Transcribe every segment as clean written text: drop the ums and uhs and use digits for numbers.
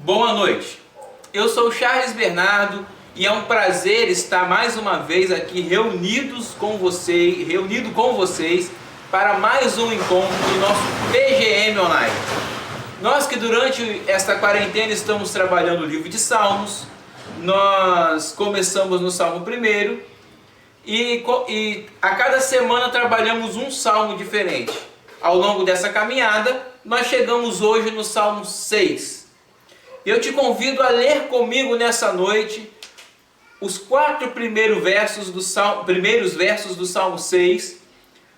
Boa noite, eu sou Charles Bernardo e é um prazer estar mais uma vez aqui reunido com vocês para mais um encontro do nosso PGM Online. Nós que durante esta quarentena estamos trabalhando o livro de Salmos, nós começamos no Salmo 1 e a cada semana trabalhamos um salmo diferente. Ao longo dessa caminhada, nós chegamos hoje no Salmo 6. Eu te convido a ler comigo nessa noite os 4 primeiros versos do Salmo 6,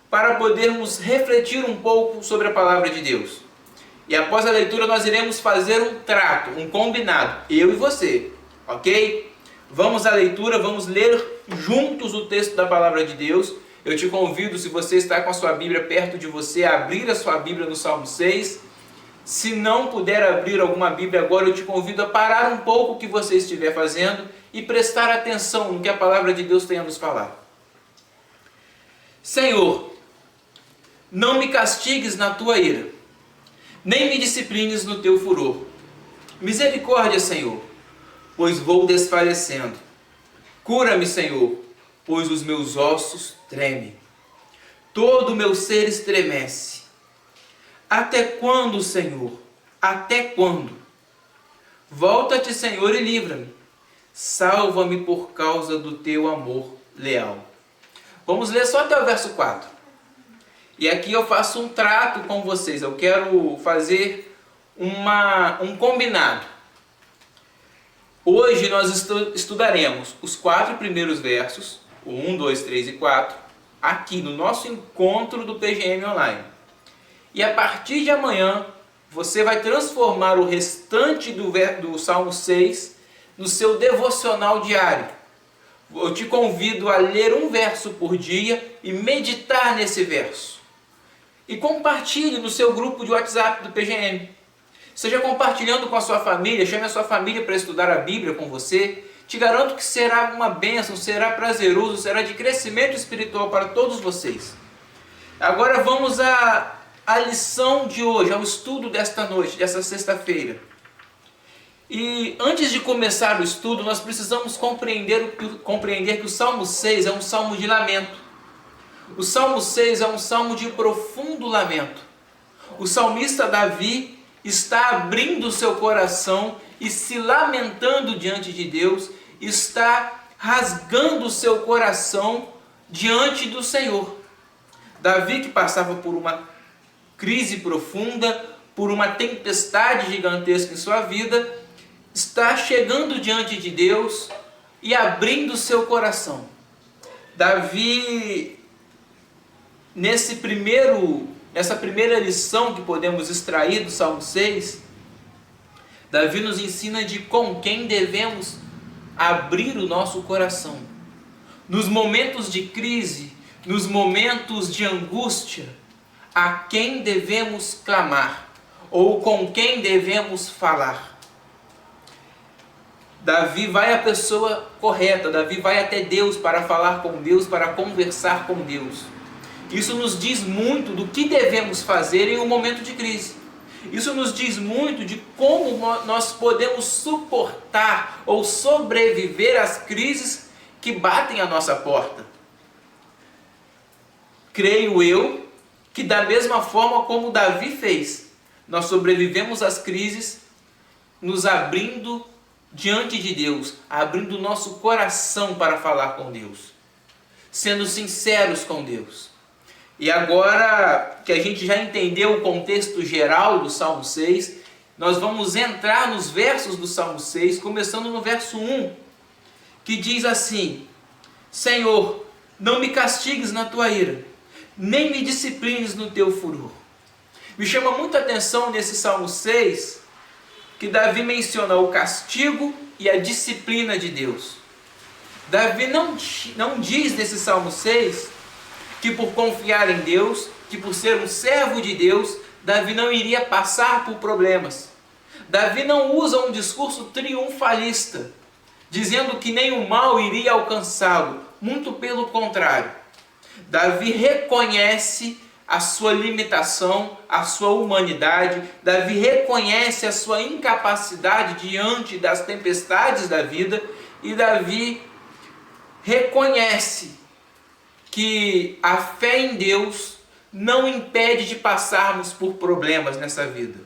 para podermos refletir um pouco sobre a palavra de Deus. E após a leitura nós iremos fazer um trato, um combinado, eu e você, ok? Vamos à leitura, vamos ler juntos o texto da palavra de Deus. Eu te convido, se você está com a sua Bíblia perto de você, a abrir a sua Bíblia no Salmo 6. Se não puder abrir alguma Bíblia agora, eu te convido a parar um pouco o que você estiver fazendo e prestar atenção no que a palavra de Deus tem a nos falar. Senhor, não me castigues na tua ira, nem me disciplines no teu furor. Misericórdia, Senhor, pois vou desfalecendo. Cura-me, Senhor, pois os meus ossos tremem. Todo o meu ser estremece. Até quando, Senhor? Até quando? Volta-te, Senhor, e livra-me. Salva-me por causa do teu amor leal. Vamos ler só até o verso 4. E aqui eu faço um trato com vocês. Eu quero fazer um combinado. Hoje nós estudaremos os 4 primeiros versos, o 1, 2, 3 e 4, aqui no nosso encontro do PGM Online. E a partir de amanhã, você vai transformar o restante do Salmo 6 no seu devocional diário. Eu te convido a ler um verso por dia e meditar nesse verso. E compartilhe no seu grupo de WhatsApp do PGM. Seja compartilhando com a sua família, chame a sua família para estudar a Bíblia com você. Te garanto que será uma bênção, será prazeroso, será de crescimento espiritual para todos vocês. Agora vamos à lição de hoje, ao estudo desta noite, desta sexta-feira. E antes de começar o estudo, nós precisamos compreender que o Salmo 6 é um salmo de lamento. O Salmo 6 é um salmo de profundo lamento. O salmista Davi está abrindo o seu coração e se lamentando diante de Deus, está rasgando o seu coração diante do Senhor. Davi, que passava por uma crise profunda, por uma tempestade gigantesca em sua vida, está chegando diante de Deus e abrindo o seu coração. Davi, nessa primeira lição que podemos extrair do Salmo 6, Davi nos ensina de com quem devemos abrir o nosso coração. Nos momentos de crise, nos momentos de angústia, a quem devemos clamar ou com quem devemos falar. Davi vai à pessoa correta, Davi vai até Deus para falar com Deus, para conversar com Deus. Isso nos diz muito do que devemos fazer em um momento de crise. Isso nos diz muito de como nós podemos suportar ou sobreviver às crises que batem à nossa porta. Creio eu que da mesma forma como Davi fez, nós sobrevivemos às crises nos abrindo diante de Deus, abrindo o nosso coração para falar com Deus, sendo sinceros com Deus. E agora que a gente já entendeu o contexto geral do Salmo 6, nós vamos entrar nos versos do Salmo 6, começando no verso 1, que diz assim: Senhor, não me castigues na tua ira, nem me disciplines no teu furor. Me chama muita atenção nesse Salmo 6, que Davi menciona o castigo e a disciplina de Deus. Davi não diz nesse Salmo 6 que por confiar em Deus, que por ser um servo de Deus, Davi não iria passar por problemas. Davi não usa um discurso triunfalista, dizendo que nenhum mal iria alcançá-lo. Muito pelo contrário. Davi reconhece a sua limitação, a sua humanidade. Davi reconhece a sua incapacidade diante das tempestades da vida. E Davi reconhece que a fé em Deus não impede de passarmos por problemas nessa vida.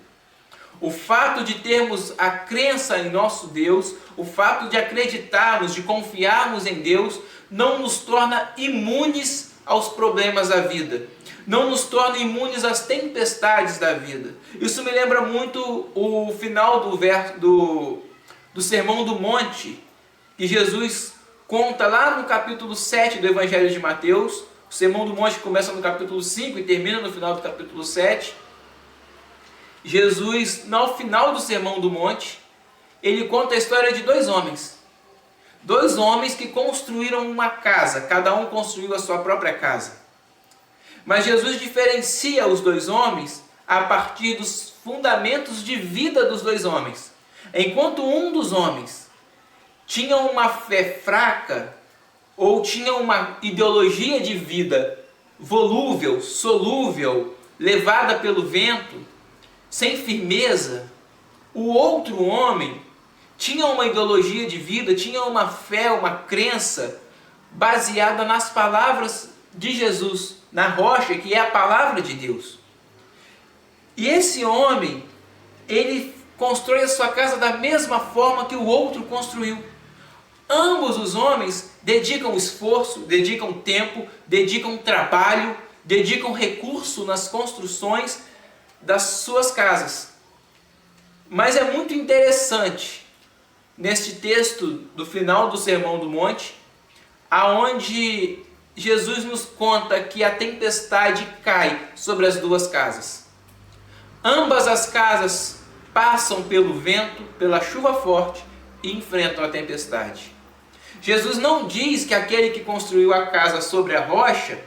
O fato de termos a crença em nosso Deus, o fato de acreditarmos, de confiarmos em Deus, não nos torna imunes aos problemas da vida, não nos torna imunes às tempestades da vida. Isso me lembra muito o final do Sermão do Monte, que Jesus conta lá no capítulo 7 do Evangelho de Mateus. O Sermão do Monte começa no capítulo 5 e termina no final do capítulo 7. Jesus, no final do Sermão do Monte, ele conta a história de dois homens. Dois homens que construíram uma casa, cada um construiu a sua própria casa. Mas Jesus diferencia os dois homens a partir dos fundamentos de vida dos dois homens. Enquanto um dos homens tinha uma fé fraca, ou tinha uma ideologia de vida volúvel, solúvel, levada pelo vento, sem firmeza, o outro homem tinha uma ideologia de vida, tinha uma fé, uma crença baseada nas palavras de Jesus, na rocha que é a palavra de Deus. E esse homem, ele constrói a sua casa da mesma forma que o outro construiu. Ambos os homens dedicam esforço, dedicam tempo, dedicam trabalho, dedicam recurso nas construções das suas casas. Mas é muito interessante neste texto do final do Sermão do Monte, aonde Jesus nos conta que a tempestade cai sobre as duas casas. Ambas as casas passam pelo vento, pela chuva forte e enfrentam a tempestade. Jesus não diz que aquele que construiu a casa sobre a rocha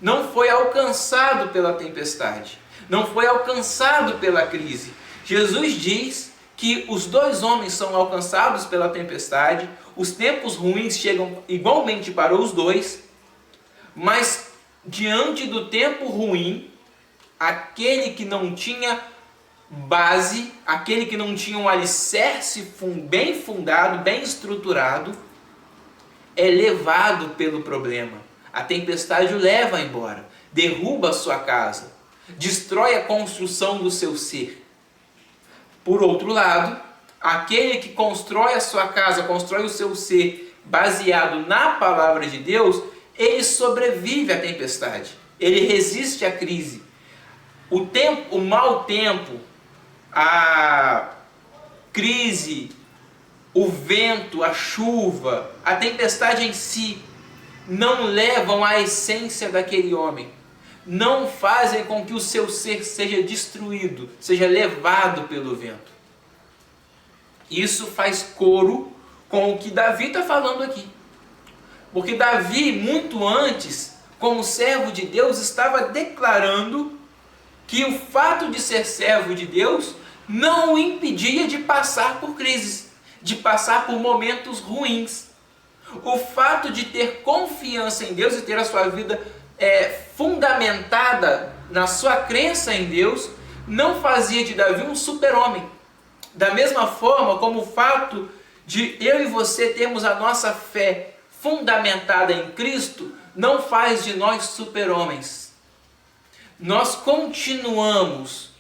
não foi alcançado pela tempestade, não foi alcançado pela crise. Jesus diz que os dois homens são alcançados pela tempestade, os tempos ruins chegam igualmente para os dois, mas diante do tempo ruim, aquele que não tinha base, aquele que não tinha um alicerce bem fundado, bem estruturado, é levado pelo problema. A tempestade o leva embora, derruba a sua casa, destrói a construção do seu ser. Por outro lado, aquele que constrói a sua casa, constrói o seu ser baseado na palavra de Deus, ele sobrevive à tempestade, ele resiste à crise. O mau tempo, a crise, o vento, a chuva, a tempestade em si, não levam à essência daquele homem, não fazem com que o seu ser seja destruído, seja levado pelo vento. Isso faz coro com o que Davi está falando aqui. Porque Davi, muito antes, como servo de Deus, estava declarando que o fato de ser servo de Deus não o impedia de passar por crises, de passar por momentos ruins. O fato de ter confiança em Deus e ter a sua vida fundamentada na sua crença em Deus, não fazia de Davi um super-homem. Da mesma forma como o fato de eu e você termos a nossa fé fundamentada em Cristo, não faz de nós super-homens. Nós continuamos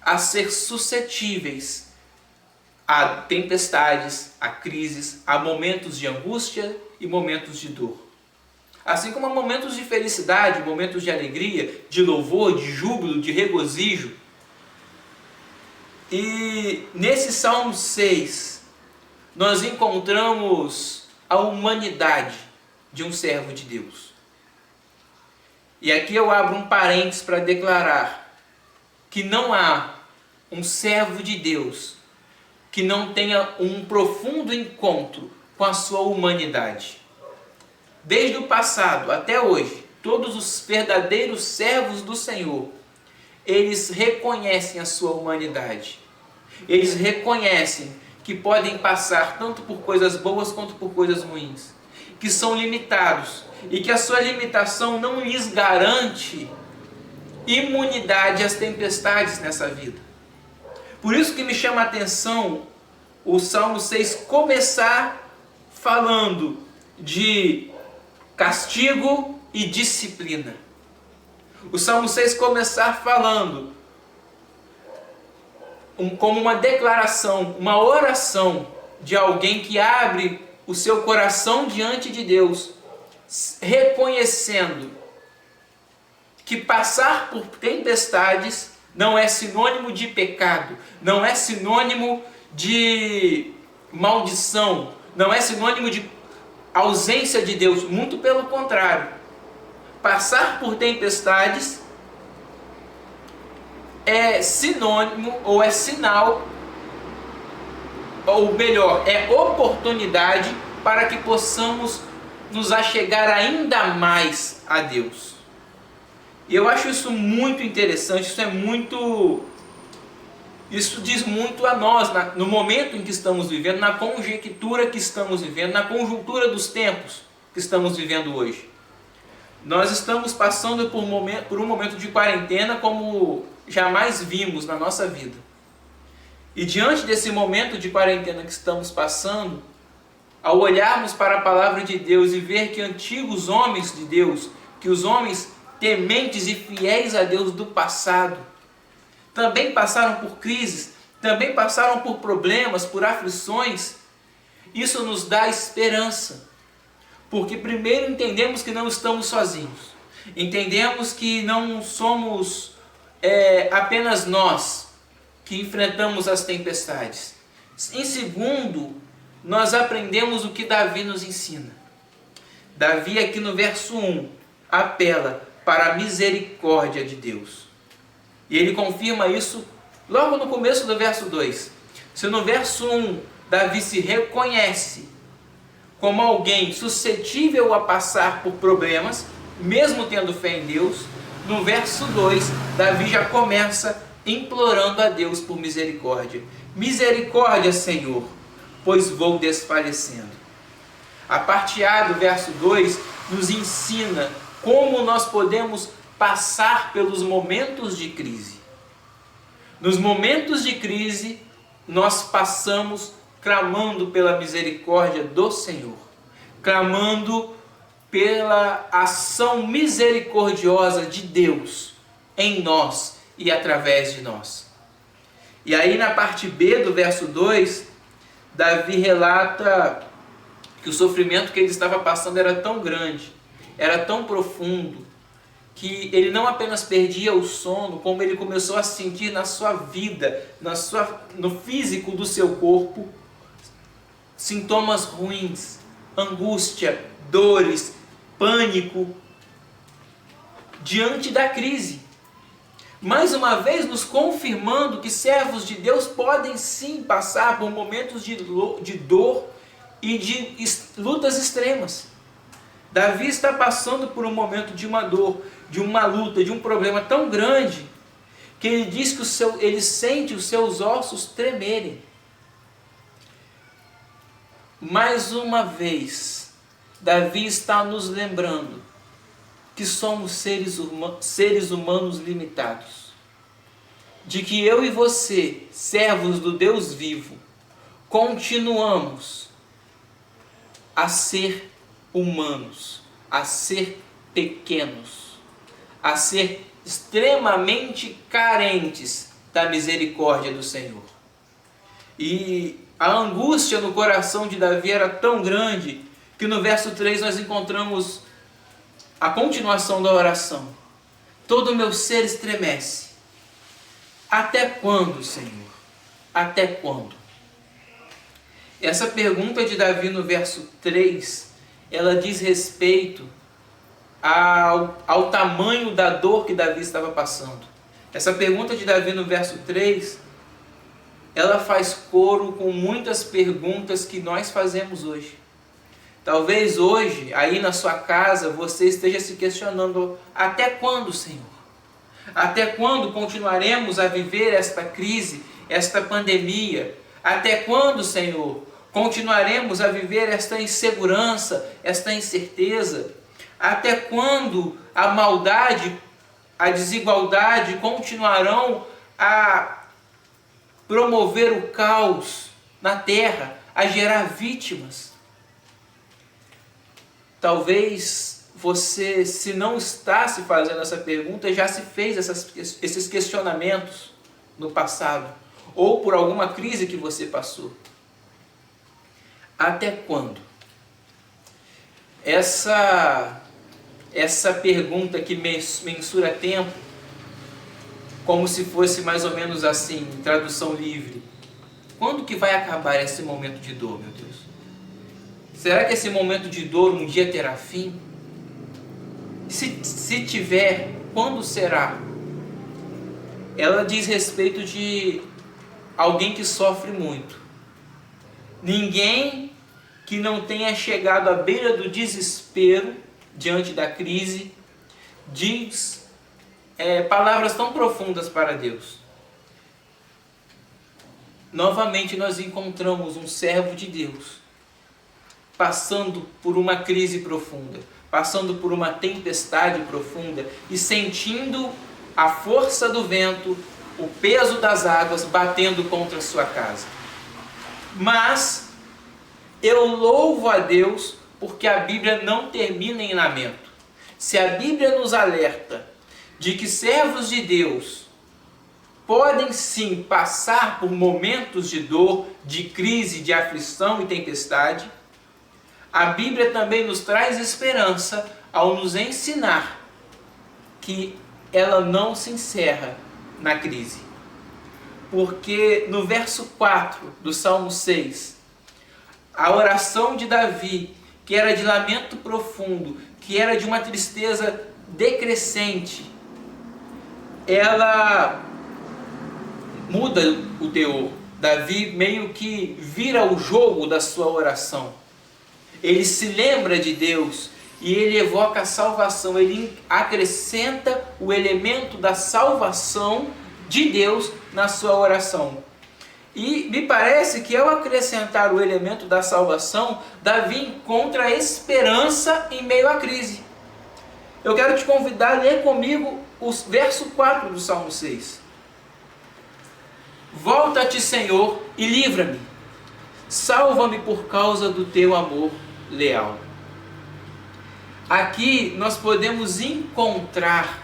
a ser suscetíveis a tempestades, a crises, a momentos de angústia e momentos de dor. Assim como há momentos de felicidade, momentos de alegria, de louvor, de júbilo, de regozijo. E nesse Salmo 6, nós encontramos a humanidade de um servo de Deus. E aqui eu abro um parênteses para declarar que não há um servo de Deus que não tenha um profundo encontro com a sua humanidade. Desde o passado até hoje, todos os verdadeiros servos do Senhor, eles reconhecem a sua humanidade. Eles reconhecem que podem passar tanto por coisas boas quanto por coisas ruins, que são limitados e que a sua limitação não lhes garante imunidade às tempestades nessa vida. Por isso que me chama a atenção o Salmo 6 começar falando de castigo e disciplina. O Salmo 6 começar falando como uma declaração, uma oração de alguém que abre o seu coração diante de Deus, reconhecendo que passar por tempestades não é sinônimo de pecado, não é sinônimo de maldição, não é sinônimo de ausência de Deus, muito pelo contrário. Passar por tempestades é sinônimo ou é sinal, ou melhor, é oportunidade para que possamos nos achegar ainda mais a Deus. E eu acho isso muito interessante, isso diz muito a nós, no momento em que estamos vivendo, na conjectura que estamos vivendo, na conjuntura dos tempos que estamos vivendo hoje. Nós estamos passando por um momento de quarentena como jamais vimos na nossa vida. E diante desse momento de quarentena que estamos passando, ao olharmos para a palavra de Deus e ver que antigos homens de Deus, que os homens tementes e fiéis a Deus do passado, também passaram por crises, também passaram por problemas, por aflições, isso nos dá esperança. Porque primeiro entendemos que não estamos sozinhos. Entendemos que não somos apenas nós que enfrentamos as tempestades. Em segundo, nós aprendemos o que Davi nos ensina. Davi aqui no verso 1 apela para a misericórdia de Deus. E ele confirma isso logo no começo do verso 2. Se no verso 1 Davi se reconhece como alguém suscetível a passar por problemas, mesmo tendo fé em Deus, no verso 2, Davi já começa implorando a Deus por misericórdia. Misericórdia, Senhor, pois vou desfalecendo. A parte A do verso 2 nos ensina como nós podemos passar pelos momentos de crise. Nos momentos de crise, nós passamos clamando pela misericórdia do Senhor, clamando pela ação misericordiosa de Deus em nós e através de nós. E aí na parte B do verso 2, Davi relata que o sofrimento que ele estava passando era tão grande, era tão profundo, que ele não apenas perdia o sono, como ele começou a sentir na sua vida, no físico do seu corpo, sintomas ruins, angústia, dores, pânico, diante da crise. Mais uma vez nos confirmando que servos de Deus podem sim passar por momentos de dor e de lutas extremas. Davi está passando por um momento de uma dor, de uma luta, de um problema tão grande, que ele diz que ele sente os seus ossos tremerem. Mais uma vez, Davi está nos lembrando que somos seres humanos limitados. De que eu e você, servos do Deus vivo, continuamos a ser humanos, a ser pequenos, a ser extremamente carentes da misericórdia do Senhor. E a angústia no coração de Davi era tão grande que no verso 3 nós encontramos a continuação da oração. Todo o meu ser estremece. Até quando, Senhor? Até quando? Essa pergunta de Davi no verso 3, ela diz respeito ao tamanho da dor que Davi estava passando. Essa pergunta de Davi no verso 3, ela faz coro com muitas perguntas que nós fazemos hoje. Talvez hoje, aí na sua casa, você esteja se questionando: até quando, Senhor? Até quando continuaremos a viver esta crise, esta pandemia? Até quando, Senhor, continuaremos a viver esta insegurança, esta incerteza? Até quando a maldade a desigualdade continuarão a promover o caos na terra, a gerar vítimas. Talvez você, se não está se fazendo essa pergunta, já se fez esses questionamentos no passado, ou por alguma crise que você passou. Até quando? Essa pergunta que mensura tempo, como se fosse mais ou menos assim, em tradução livre. Quando que vai acabar esse momento de dor, meu Deus? Será que esse momento de dor um dia terá fim? Se tiver, quando será? Ela diz respeito de alguém que sofre muito. Ninguém que não tenha chegado à beira do desespero diante da crise diz palavras tão profundas para Deus. Novamente nós encontramos um servo de Deus passando por uma crise profunda, passando por uma tempestade profunda e sentindo a força do vento, o peso das águas batendo contra a sua casa. Mas eu louvo a Deus porque a Bíblia não termina em lamento. Se a Bíblia nos alerta de que servos de Deus podem sim passar por momentos de dor, de crise, de aflição e tempestade, a Bíblia também nos traz esperança ao nos ensinar que ela não se encerra na crise. Porque no verso 4 do Salmo 6, a oração de Davi, que era de lamento profundo, que era de uma tristeza decrescente, ela muda o teor. Davi meio que vira o jogo da sua oração. Ele se lembra de Deus e ele evoca a salvação. Ele acrescenta o elemento da salvação de Deus na sua oração. E me parece que ao acrescentar o elemento da salvação, Davi encontra esperança em meio à crise. Eu quero te convidar a ler comigo o verso 4 do Salmo 6. Volta-te, Senhor, e livra-me. Salva-me por causa do teu amor leal. Aqui nós podemos encontrar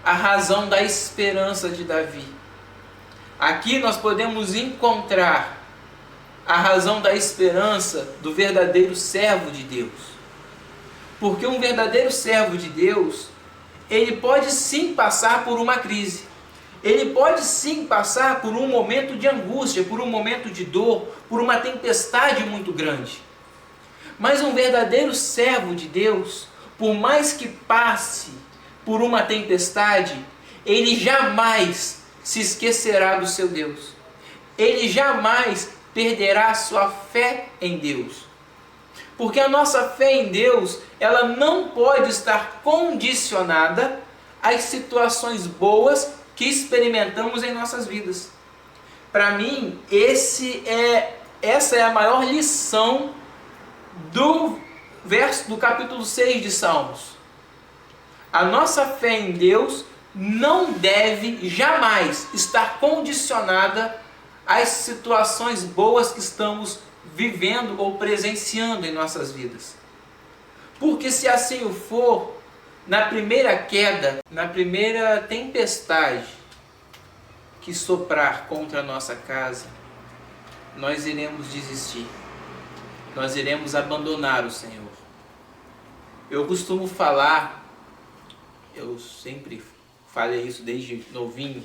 a razão da esperança de Davi. Aqui nós podemos encontrar a razão da esperança do verdadeiro servo de Deus. Porque um verdadeiro servo de Deus, ele pode sim passar por uma crise. Ele pode sim passar por um momento de angústia, por um momento de dor, por uma tempestade muito grande. Mas um verdadeiro servo de Deus, por mais que passe por uma tempestade, ele jamais se esquecerá do seu Deus. Ele jamais perderá a sua fé em Deus. Porque a nossa fé em Deus, ela não pode estar condicionada às situações boas que experimentamos em nossas vidas. Para mim, essa é a maior lição do capítulo 6 de Salmos. A nossa fé em Deus não deve jamais estar condicionada às situações boas que estamos vivendo ou presenciando em nossas vidas. Porque se assim o for, na primeira queda, na primeira tempestade que soprar contra a nossa casa, nós iremos desistir. Nós iremos abandonar o Senhor. Eu costumo falar, eu sempre falei isso desde novinho,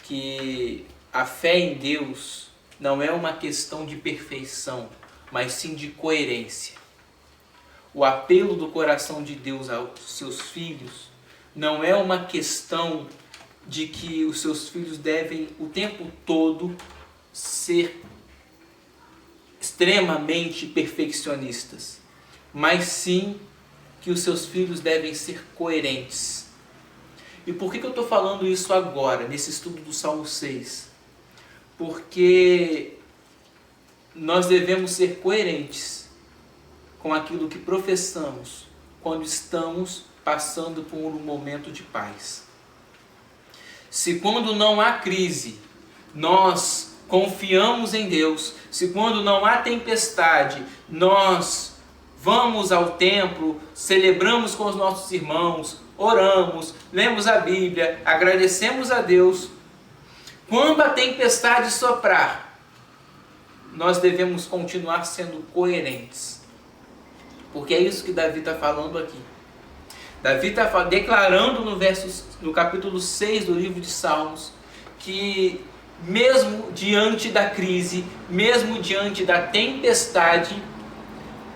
que a fé em Deus não é uma questão de perfeição, mas sim de coerência. O apelo do coração de Deus aos seus filhos não é uma questão de que os seus filhos devem o tempo todo ser extremamente perfeccionistas, mas sim que os seus filhos devem ser coerentes. E por que eu estou falando isso agora, nesse estudo do Salmo 6? Porque nós devemos ser coerentes com aquilo que professamos quando estamos passando por um momento de paz. Se quando não há crise, nós confiamos em Deus, se quando não há tempestade, nós vamos ao templo, celebramos com os nossos irmãos, oramos, lemos a Bíblia, agradecemos a Deus, quando a tempestade soprar, nós devemos continuar sendo coerentes. Porque é isso que Davi está falando aqui. Davi está declarando no capítulo 6 do livro de Salmos, que mesmo diante da crise, mesmo diante da tempestade,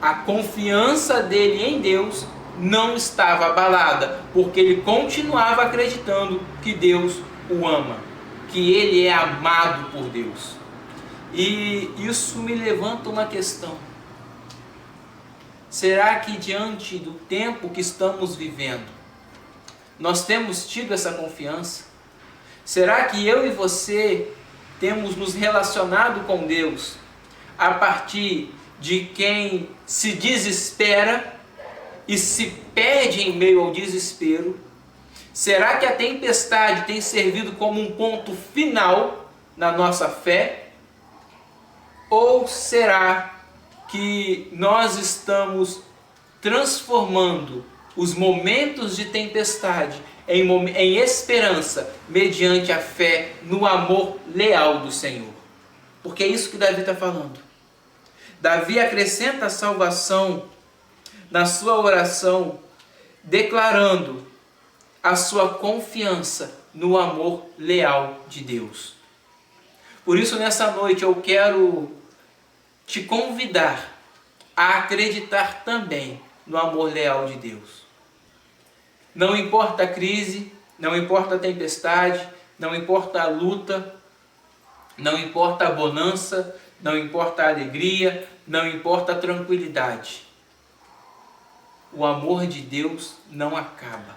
a confiança dele em Deus não estava abalada, porque ele continuava acreditando que Deus o ama, que ele é amado por Deus. E isso me levanta uma questão. Será que diante do tempo que estamos vivendo, nós temos tido essa confiança? Será que eu e você temos nos relacionado com Deus a partir de quem se desespera e se perde em meio ao desespero? Será que a tempestade tem servido como um ponto final na nossa fé? Ou será que nós estamos transformando os momentos de tempestade em esperança, mediante a fé no amor leal do Senhor? Porque é isso que Davi está falando. Davi acrescenta a salvação na sua oração, declarando a sua confiança no amor leal de Deus. Por isso, nessa noite, eu quero te convidar a acreditar também no amor leal de Deus. Não importa a crise, não importa a tempestade, não importa a luta, não importa a bonança, não importa a alegria, não importa a tranquilidade. O amor de Deus não acaba.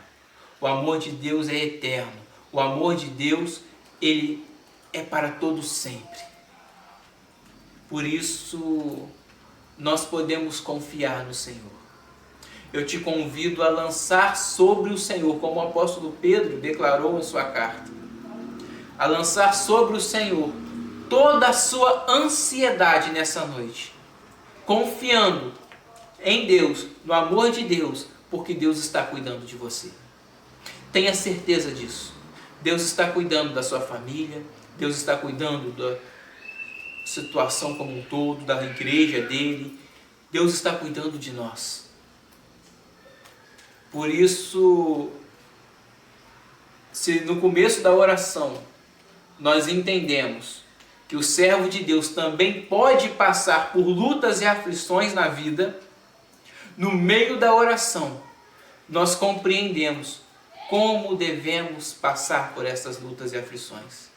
O amor de Deus é eterno. O amor de Deus, ele é para todo sempre. Por isso, nós podemos confiar no Senhor. Eu te convido a lançar sobre o Senhor, como o apóstolo Pedro declarou em sua carta, a lançar sobre o Senhor toda a sua ansiedade nessa noite, confiando em Deus, no amor de Deus, porque Deus está cuidando de você. Tenha certeza disso. Deus está cuidando da sua família, Deus está cuidando da situação como um todo, da igreja dele. Deus está cuidando de nós. Por isso, se no começo da oração nós entendemos que o servo de Deus também pode passar por lutas e aflições na vida, no meio da oração nós compreendemos como devemos passar por essas lutas e aflições.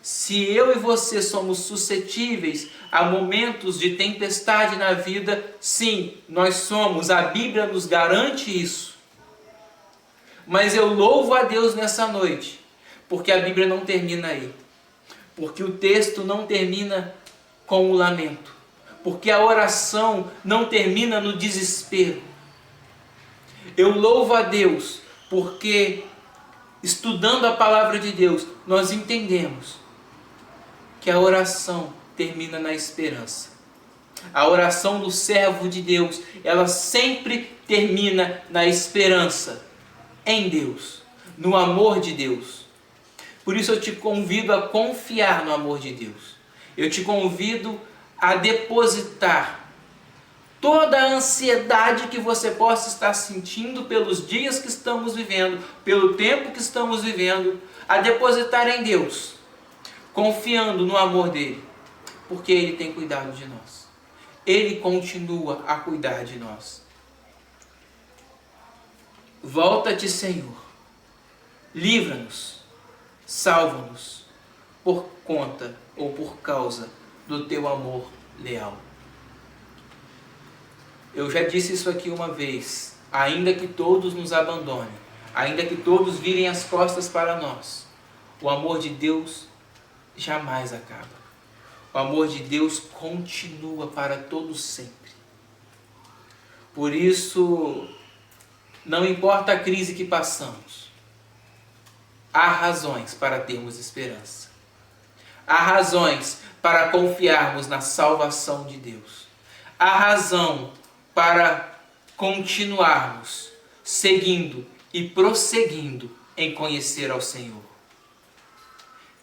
Se eu e você somos suscetíveis a momentos de tempestade na vida, sim, nós somos, a Bíblia nos garante isso. Mas eu louvo a Deus nessa noite, porque a Bíblia não termina aí. Porque o texto não termina com o lamento. Porque a oração não termina no desespero. Eu louvo a Deus, porque estudando a palavra de Deus, nós entendemos que a oração termina na esperança. A oração do servo de Deus, ela sempre termina na esperança em Deus, no amor de Deus. Por isso eu te convido a confiar no amor de Deus. Eu te convido a depositar toda a ansiedade que você possa estar sentindo pelos dias que estamos vivendo, pelo tempo que estamos vivendo, a depositar em Deus, confiando no amor dele, porque ele tem cuidado de nós. Ele continua a cuidar de nós. Volta-te, Senhor, livra-nos, salva-nos, por conta ou por causa do teu amor leal. Eu já disse isso aqui uma vez, ainda que todos nos abandonem, ainda que todos virem as costas para nós, o amor de Deus jamais acaba. O amor de Deus continua para todo sempre. Por isso, Não importa a crise que passamos, há razões para termos esperança. Há razões para confiarmos na salvação de Deus. Há razão para continuarmos seguindo e prosseguindo em conhecer ao Senhor.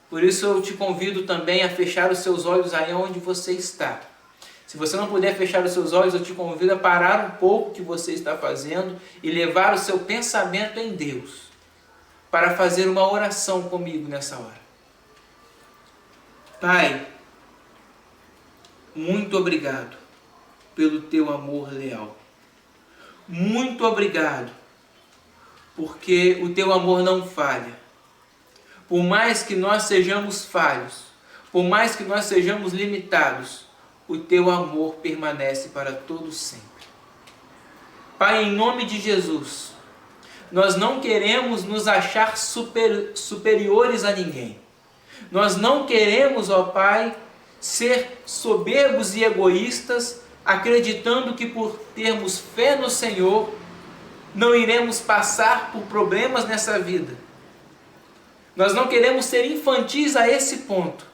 Por isso eu te convido também a fechar os seus olhos aí onde você está. Se você não puder fechar os seus olhos, eu te convido a parar um pouco o que você está fazendo e levar o seu pensamento em Deus para fazer uma oração comigo nessa hora. Pai, muito obrigado pelo teu amor leal. Muito obrigado, porque o teu amor não falha. Por mais que nós sejamos falhos, por mais que nós sejamos limitados, o teu amor permanece para todo sempre. Pai, em nome de Jesus, nós não queremos nos achar superiores a ninguém. Nós não queremos, ó Pai, ser soberbos e egoístas, acreditando que por termos fé no Senhor, não iremos passar por problemas nessa vida. Nós não queremos ser infantis a esse ponto.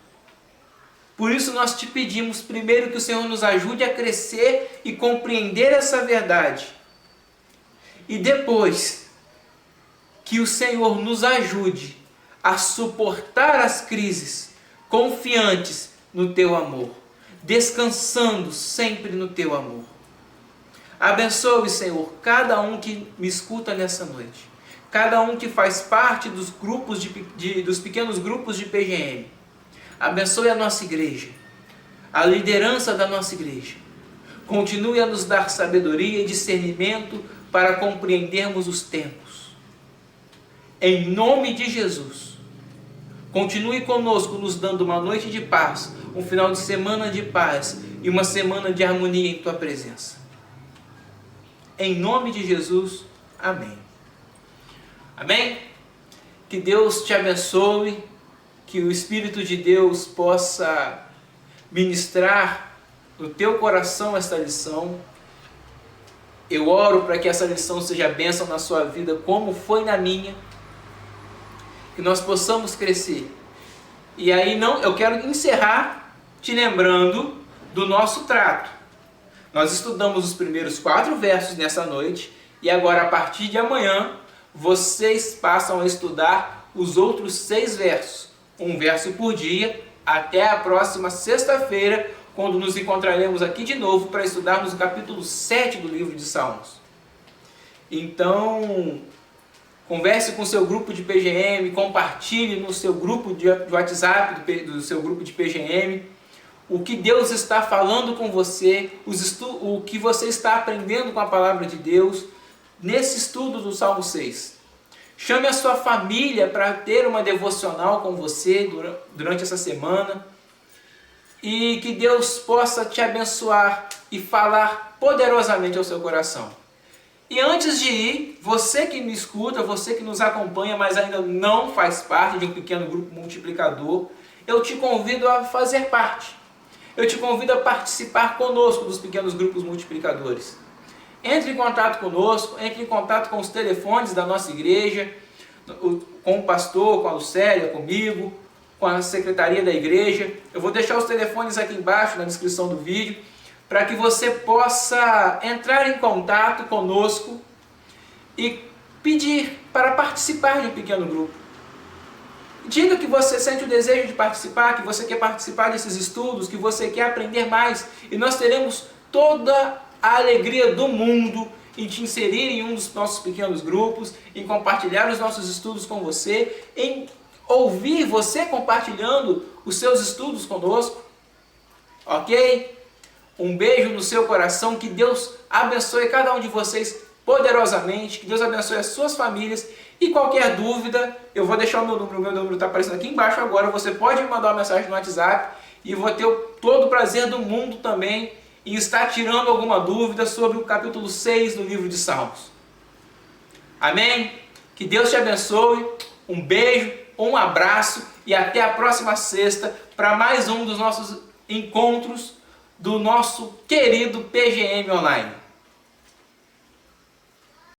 Por isso nós te pedimos primeiro que o Senhor nos ajude a crescer e compreender essa verdade. E depois, que o Senhor nos ajude a suportar as crises, confiantes no teu amor, descansando sempre no teu amor. Abençoe, Senhor, cada um que me escuta nessa noite, cada um que faz parte dos grupos dos pequenos grupos de PGM. Abençoe a nossa igreja, a liderança da nossa igreja. Continue a nos dar sabedoria e discernimento para compreendermos os tempos. Em nome de Jesus, continue conosco, nos dando uma noite de paz, um final de semana de paz e uma semana de harmonia em tua presença. Em nome de Jesus, amém. Amém? Que Deus te abençoe, que o Espírito de Deus possa ministrar no teu coração esta lição. Eu oro para que essa lição seja bênção na sua vida, como foi na minha, que nós possamos crescer. E aí eu quero encerrar te lembrando do nosso trato. Nós estudamos os primeiros 4 versos nessa noite e agora a partir de amanhã vocês passam a estudar os outros 6 versos. Um verso por dia, até a próxima sexta-feira, quando nos encontraremos aqui de novo para estudarmos o capítulo 7 do livro de Salmos. Então, converse com o seu grupo de PGM, compartilhe no seu grupo de WhatsApp, do seu grupo de PGM, o que Deus está falando com você, o que você está aprendendo com a palavra de Deus, nesse estudo do Salmo 6. Chame a sua família para ter uma devocional com você durante essa semana. E que Deus possa te abençoar e falar poderosamente ao seu coração. E antes de ir, você que me escuta, você que nos acompanha, mas ainda não faz parte de um pequeno grupo multiplicador, eu te convido a fazer parte. Eu te convido a participar conosco dos pequenos grupos multiplicadores. Entre em contato conosco, entre em contato com os telefones da nossa igreja, com o pastor, com a Lucélia, comigo, com a secretaria da igreja. Eu vou deixar os telefones aqui embaixo na descrição do vídeo, para que você possa entrar em contato conosco e pedir para participar de um pequeno grupo. Diga que você sente o desejo de participar, que você quer participar desses estudos, que você quer aprender mais, e nós teremos toda a alegria do mundo em te inserir em um dos nossos pequenos grupos, em compartilhar os nossos estudos com você, em ouvir você compartilhando os seus estudos conosco. Ok? Um beijo no seu coração, que Deus abençoe cada um de vocês poderosamente, que Deus abençoe as suas famílias, e qualquer dúvida, eu vou deixar o meu número está aparecendo aqui embaixo agora, você pode me mandar uma mensagem no WhatsApp, e vou ter todo o prazer do mundo também em estar tirando alguma dúvida sobre o capítulo 6 do livro de Salmos. Amém? Que Deus te abençoe, um beijo, um abraço e até a próxima sexta para mais um dos nossos encontros do nosso querido PGM Online.